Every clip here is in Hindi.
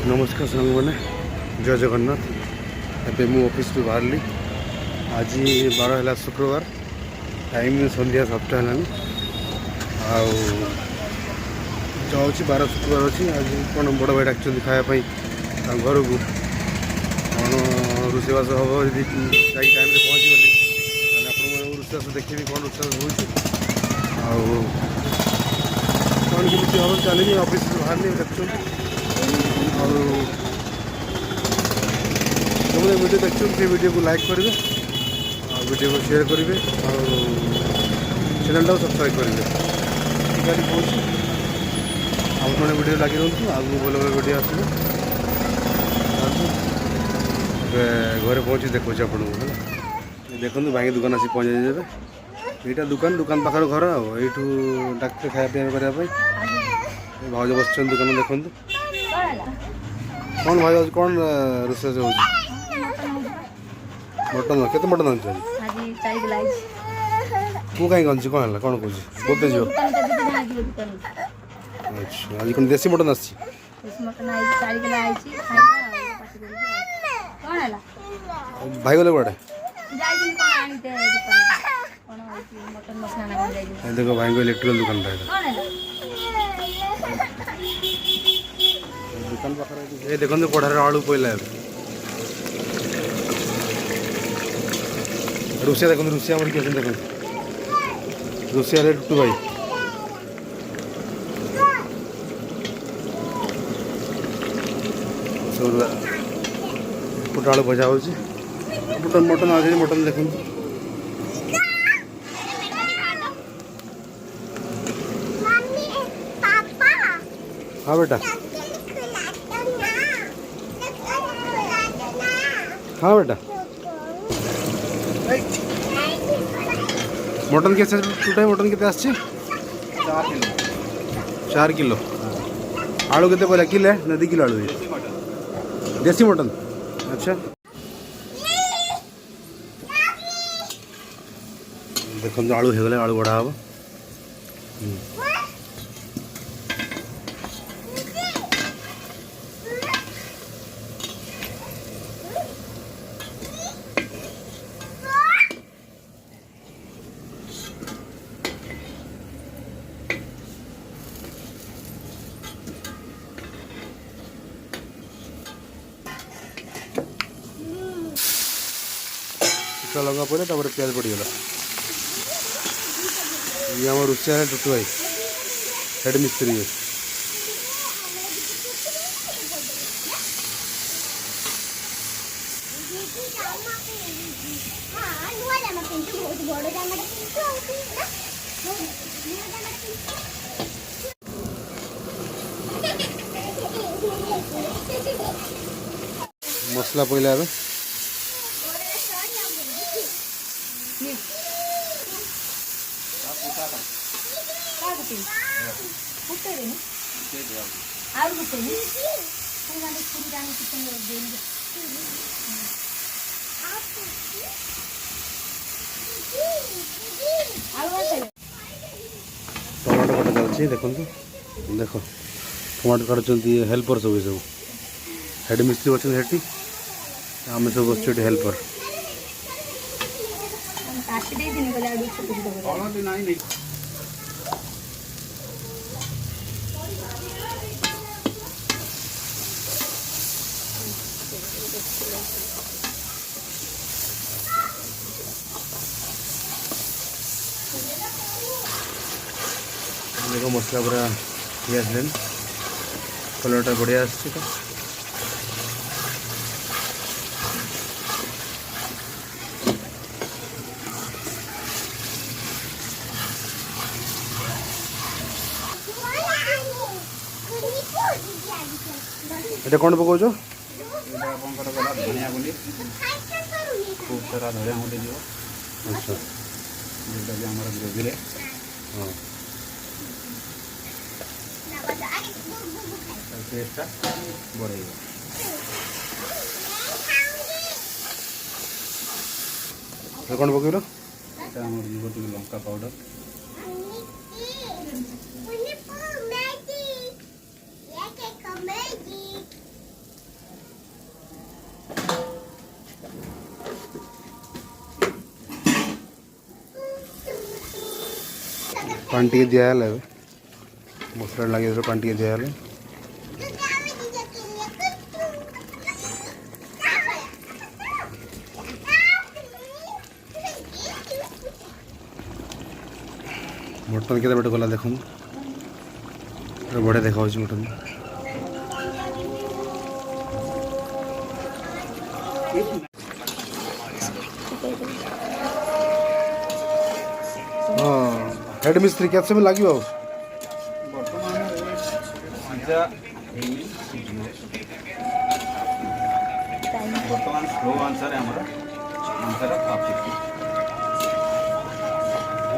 नमस्कार सांग मैंने जय जगन्नाथ एवं मु ऑफिस रू बाहर आज 12 है शुक्रवार टाइम संध्या 7टा है जाऊँगी 12 शुक्रवार अच्छी आज कौन बड़ भाई डाक खायापी घर को कौन रोषेबास हम यदि टाइम पहुँची गली आप रोषेबास देखी कौन रोषेबास हो कौन केमी हम चलिए ऑफिस बाहर देखते और जो मैंने वीडियो देखते से वीडियो को लाइक करेंगे और वीडियो को शेयर करेंगे और चैनल टाइम सब्सक्राइब करेंगे गाड़ी पहुँची आप मैंने वीडियो लगे रुँच आगे भल भल वीडियो आस घरे पहुँची देखो आपको है देखो भाई दुकान आसी पहुँचाई देवे यहाँ दुकान दुकान पाखर घर आठू डाक्तर खाया पीया करने भाज बस दुकान देखूँ कौन भाई आज कौन रोषेई हो मटन के मटन आनी तू कहीं गंजी कौन है कौन कौन बोलते जो अच्छा आज कौन देसी मटन आसी भाई गले कड़े देखो भाई को इलेक्ट्रिकल दुकान दुकान पाखे देखो कड़ार आलू पड़ा रुषिया देखो रुषिया आम किए देख रुषिया रे टुटू भाई पुट आलू भजा हो मटन मटन आ मटन देखो हाँ बेटा हाँ बेटा मटन कैसे टूटा मटन के 4 किलो आलू के पहले किले ना 2 किलो आलू देसी मटन अच्छा देखो आलू हो गले आलू बढ़ा हम लगा पड़े प्याज पड़गला ये आम रुषिया है टुटू भाई हेड मिस्त्री है मसला पहला टमाटो कटा चलती देखो देख टमाटो काटुच्च हेल्पर सब सब हेड मिस्त्री अच्छे हेटी आम सब बस हेल्पर देखो मसला पूरा ये आसले कलरटा बढ़िया आसछि तो এটা कौन पकाउछ धनिया गुंडी खूब सारा धनिया गुंडी दियो अच्छा जेटा भी हमर ग्रेवी रे हां टेस्टटा बढ़ेगा कौन पकड़ लंका पाउडर पानी टी दिहल मसला लगे पानी टी दिहल मटन के गला देख बढ़िया देखा मटन हाँ हेड मिस्त्री क्या समय लगे बाबू बर्तमान स्लो आंसर है आंसर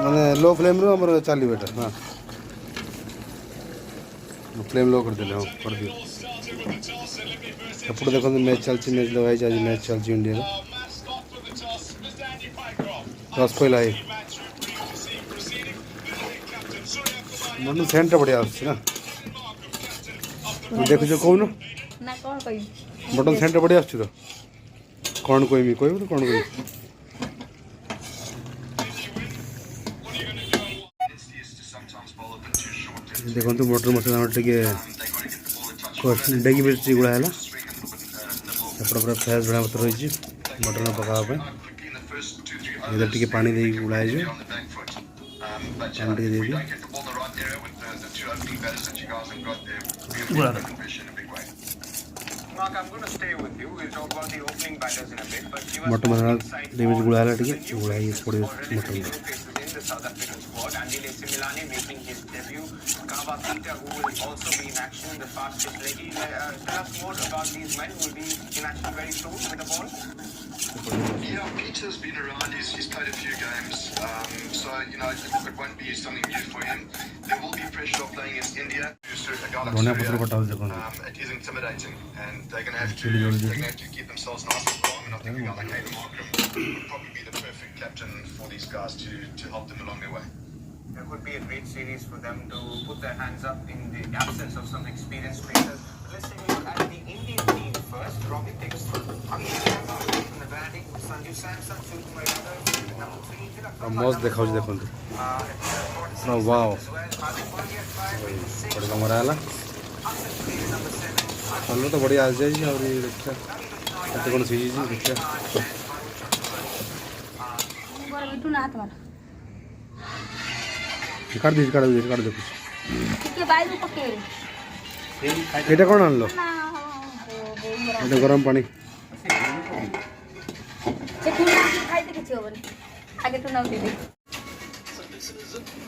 माने लो फ्लेम रो हमर चली बेटा हां फ्लेम लो कर देले हां कर दियो एपड़ देखो मैच चलची मैच लगाई आज मैच चलची इंडिया टॉस पहिला है मन सेंट बढ़िया आछी ना देखो जो कहू ना कौन कही मटन सेंट बढ़िया आछी तो कौन कहमी कहबो तो कौन कहबी देखो मटर मसला टे डेगी मिर्ची गुड़ा है पूरा फ्रेश बढ़िया पत्र रही मटन पकापे इधर टे पानी दे गुड़ा पानी टे दे मटन मसाला डेमिज गुड़ा है टे गुड़ा थोड़ी mutton South African squad. Andile Similani making his debut. Kaba Peter, who will also be in action, the fastest leggy. Tell us more about these men who will be in action very soon with the ball. Yeah, Peter's been around. He's played a few games. So, it won't be something new for him. There will be pressure of playing against India. It is intimidating. And they're going to have to keep themselves nice and calm. And I think a guy like Hayden Markram would probably be the perfect captain for these guys to help them along their way. It would be a great series for them to put their hands up in the absence of some experienced players. Let's take a look at the Indian team first. Robbie picks Akshay Sharma from the batting, Sanju Samson, Sukumar Yadav, number 3, Tilak मस्त देखा देखो वाओ बड़ा कमरा है चलो तो बढ़िया आ जाएगी और ये देखा ऐसे कौन सी चीज़ देखा काट दे कुछ এটা কোন আনলো এটা গরম পানি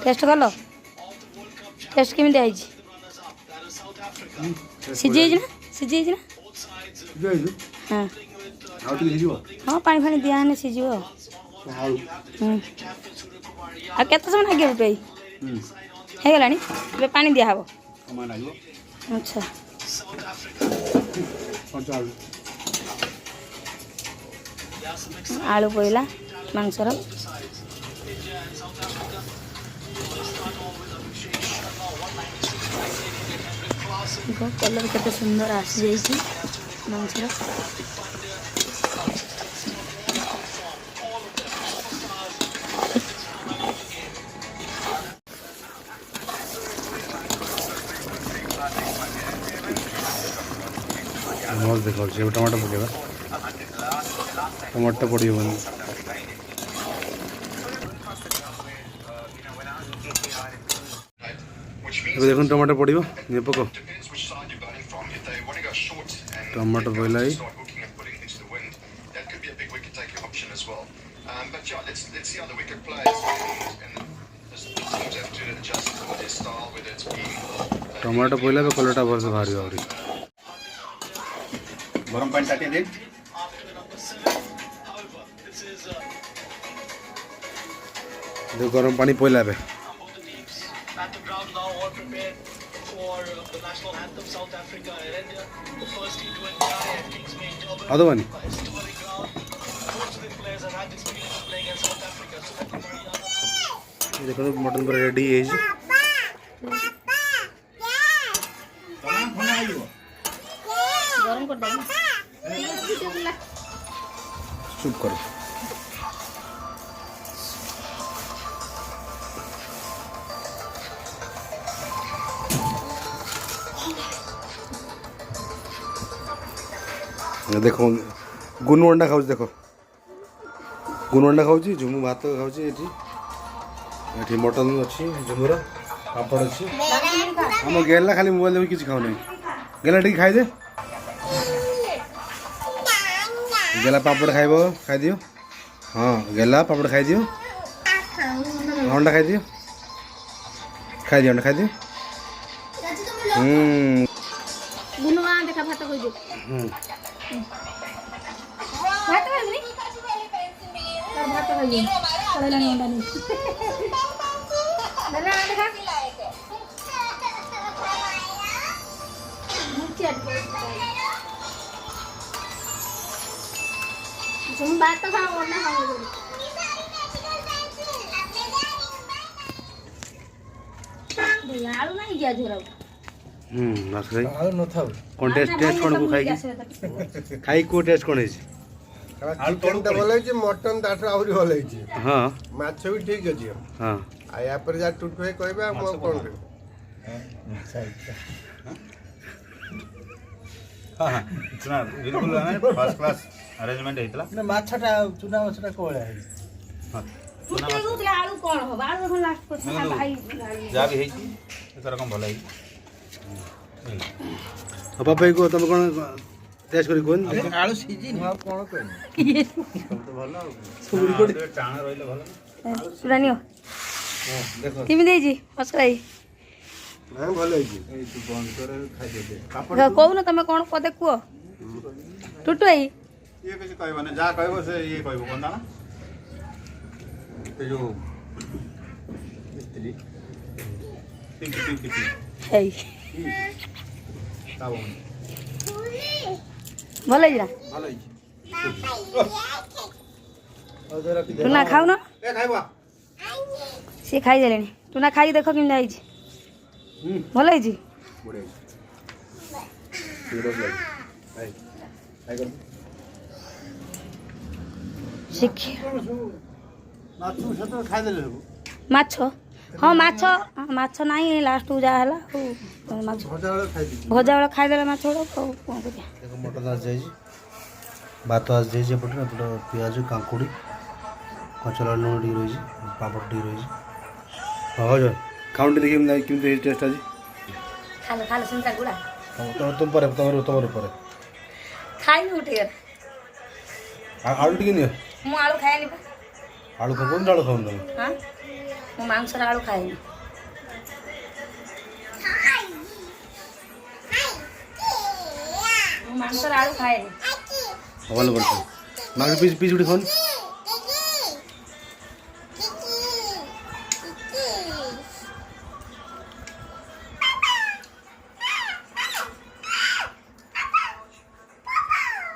टेस्ट कर लो टेस्ट केमी आई सीझे ना सीझे ना हाँ हाँ पानी फानी दिया है सीझे आ केते समय लगे रुपये है गलानी ए पानी दिया हबो अच्छा आलू पड़ला मांसर कलर केते सुंदर आसी जाइए मांसर मस्त देखा टमाटो पकेगा टमाटो पड़ो बनी देखो टमाटो पड़ो ये पको टमाटो पहला ही टमाटो पहला तो कलरटा भल से बाहर आहुरी गरम पानी टाटे दे जो गरम पानी पहला पे आदो पानी देखो मटन पूरा रेडी है गरम कर दो चुप करो देख गुनु अंडा खाऊ देख गुनु अंडा खाऊ झुमु भात खाऊ ये मटन अच्छी झुमुर पापड़ अच्छी आम गेला खाली मोबाइल देख किसी खाऊ ना गेला टी खाई दे गेला पापड़ खाइब खाई दियो हाँ गेला पापड़ खाई दियो अंडा खाई दियो अंडा खाई दियो गुनु आ देखा भात कहि दे भात खाइबनी भात खाइबनी चलेला नहीं अंडा नहीं देला देखा तुम बात तो खाओ अंडा खाओ आलू नहीं गया झोरा बस खाई आलू न था कोन टेस्ट कोन को खाई खाई को टेस्ट कोन है चिकन तो भल है मटन ताठ आहरी भल है हां माछ भी ठीक अछि हां आ या पर जा टुटु है कहबे हम कोन रे हां हां चुना बिल्कुल फर्स्ट क्लास अरेंजमेंट हेतला ना माछटा चुना माछटा कोळे है हां चुना माछ आलू कोन हो आलू देखो लास्ट को भाई जा भी हेची एकर कम भल है पापा को तुम कोन टेस्ट करी कोन आलू सीजी न कोन कोन सब तो भलो टाण रहिले भल सुरानियो देखो किमि देजी फसराई हां भल है ए तू बंद कर खाइ दे कहू ना तुम कोन पदे कुओ टुटु आई ये किसी कहबो ना जा कहबो से ये कहबो कोन ना जो मिस्त्री टिंकी है ताबो भल है ना भल है तू ना खाऊ ना ए खाइबो से खाई देलेनी तू ना खाई देखो किम जाई छी भल है जी बढिया वीडियो प्ले हाय हाय कर शिखी माछु सतो खाइ देले माछ हाँ माछ माछ नहीं लास्ट को जा हला माछ भजा वाला खाइ दी भजा वाला खाई देला माछ कोन करिया देखो मटन आज जाई भात आज जाई पटे ना तो प्याज काकुड़ी कचरा लूण डी रही पापड़ डी रही हो जो काउंट देखिए नहीं किम टेस्ट आज खालो सुनता गुड़ा तुम पर तुम पर खाई नहीं उठे आलू टी नहीं मु आलू खाए नहीं आलू को कौन आलू खाऊं तुम हाँ मु मांस आलू खाए नहीं मु मांस आलू खाए नहीं भल कर मांग पीस पीस उठी खाऊं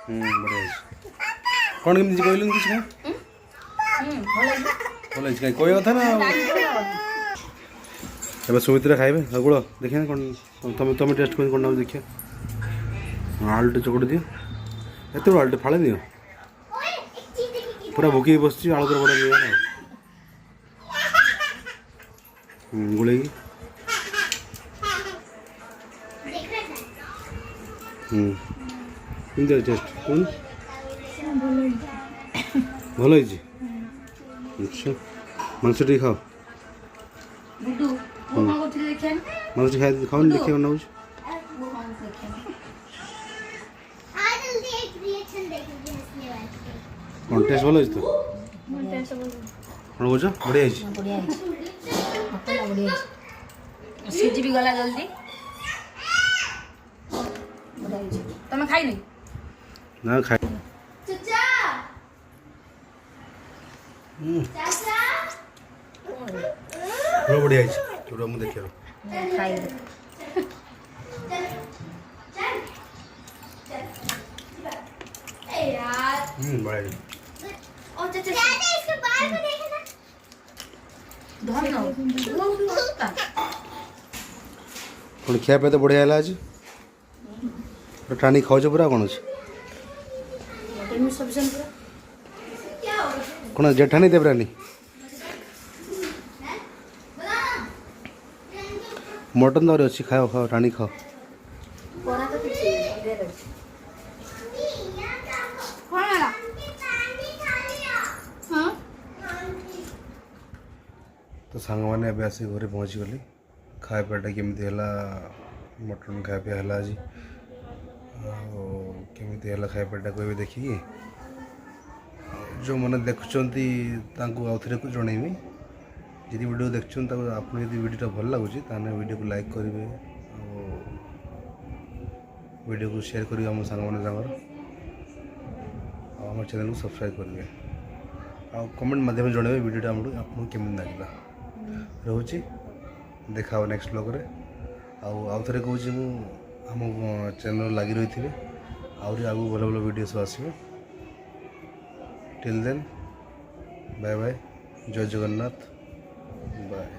बढ़िया कौन केमती कहलु किसी का भल है कह कथा ना एबे सुमित्रा खाइबे गुड़ देखिए कौन तुम तुम टेस्ट कर कौन देखिए आलूटे चकड़ी दियो एत आलूटे फाड़े दियो पूरा भूकी बस आलू कर बड़ा दिया गुड़े टेस्ट कौन भल है अच्छा मांस टी खाओ गुड्डू वो कौन को देखिए मांस टी खाओ देखिए ना कौन टेस्ट भल है तो कौन बोझ बढ़िया है बढ़िया है मटन बढ़िया है सीजी भी गला जल्दी बढ़िया है तुम खाई नहीं ना खाए बढ़िया है थोड़ा मुझे देखिए खाई बढ़िया है कौन खिया पे तो बढ़िया है आज टाणी खाऊ पूरा कौन अच्छे कौन जेठानी देवरानी मटन तो अच्छी खाओ खाओ टाणी खाओ ସାଙ୍ଗମାନେ ଏବେ ଆସି ଘରେ ପହଞ୍ଚିଗଲି। ଖାଇବା ପିଇବାଟା କେମିତି ହେଲା, ମଟନ୍ ଖାଇବା ପିଇବା ହେଲା ଆଜି। ଆଉ କେମିତି ହେଲା ଖାଇବା ପିଇବାଟାକୁ ଏବେ ଦେଖିକି ଯେଉଁମାନେ ଦେଖୁଛନ୍ତି ତାଙ୍କୁ ଆଉ ଥରେ ଜଣେଇବି। ଯଦି ଭିଡ଼ିଓ ଦେଖୁଛନ୍ତି ତାକୁ ଆପଣ ଯଦି ଭିଡ଼ିଓଟା ଭଲ ଲାଗୁଛି ତାହେଲେ ଭିଡ଼ିଓକୁ ଲାଇକ୍ କରିବେ ଆଉ ଭିଡ଼ିଓକୁ ସେୟାର କରିବେ ଆମ ସାଙ୍ଗମାନେ ସାଙ୍ଗର, ଆଉ ଆମ ଚ୍ୟାନେଲକୁ ସବସ୍କ୍ରାଇବ୍ କରିବେ ଆଉ କମେଣ୍ଟ ମାଧ୍ୟମରେ ଜଣାଇବେ ଭିଡ଼ିଓଟା ଆପଣଙ୍କୁ କେମିତି ଲାଗିଲା। ରହୁଛି, ଦେଖା ହେବ ନେକ୍ସଟ ବ୍ଲଗ୍ରେ। ଆଉ ଥରେ କହୁଛି ମୁଁ ଆମ ଚ୍ୟାନେଲ୍ ଲାଗି ରହିଥିବେ, ଆହୁରି ଆଗକୁ ଭଲ ଭଲ ଭିଡ଼ିଓ ସବୁ ଆସିବ। ଟିଲ୍ ଦେନ୍ ବାଏ ବାଏ, ଜୟ ଜଗନ୍ନାଥ, ବାଏ।